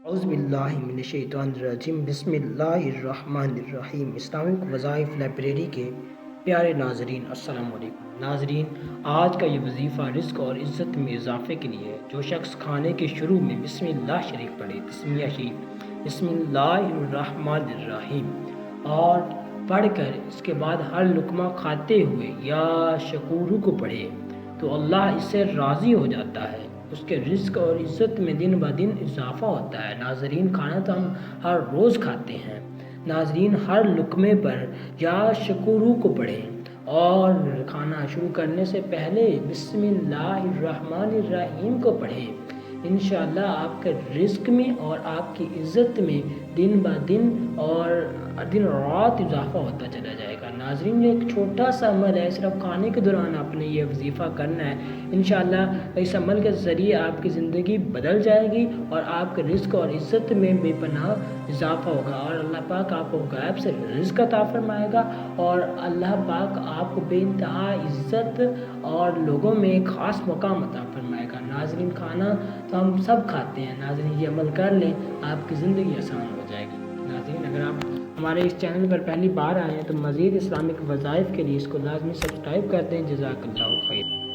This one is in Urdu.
اعوذ باللہ من الشیطان الرجیم، بسم اللہ الرحمن الرحیم۔ اسلامک وظائف لائبریری کے پیارے ناظرین، السلام علیکم۔ ناظرین، آج کا یہ وظیفہ رزق اور عزت میں اضافے کے لیے ہے۔ جو شخص کھانے کے شروع میں بسم اللہ شریف پڑھے، تسمیہ شریف بسم اللہ الرحمن الرحیم اور پڑھ کر اس کے بعد ہر لقمہ کھاتے ہوئے یا شکورو کو پڑھے تو اللہ اس سے راضی ہو جاتا ہے، اس کے رزق اور عزت میں دن بہ دن اضافہ ہوتا ہے۔ ناظرین، کھانا تو ہم ہر روز کھاتے ہیں۔ ناظرین، ہر لقمے پر یا شکورو کو پڑھیں اور کھانا شروع کرنے سے پہلے بسم اللہ الرحمن الرحیم کو پڑھیں۔ انشاءاللہ آپ کے رزق میں اور آپ کی عزت میں دن بہ دن اور دن رات اضافہ ہوتا چلا جائے گا۔ ناظرین، یہ ایک چھوٹا سا عمل ہے، صرف کھانے کے دوران آپ نے یہ وظیفہ کرنا ہے۔ انشاءاللہ اس عمل کے ذریعے آپ کی زندگی بدل جائے گی اور آپ کے رزق اور عزت میں بے پناہ اضافہ ہوگا، اور اللہ پاک آپ کو غیب سے رزق عطا فرمائے گا، اور اللہ پاک آپ کو بے انتہا عزت اور لوگوں میں ایک خاص مقام عطا فرمائے گا۔ ناظرین، کھانا تو ہم سب کھاتے ہیں۔ ناظرین، یہ عمل کر لیں، آپ کی زندگی آسان ہو جائے گی۔ ناظرین، اگر آپ ہمارے اس چینل پر پہلی بار آئے ہیں تو مزید اسلامک وظائف کے لیے اس کو لازمی سبسکرائب کر دیں۔ جزاک اللہ خیر۔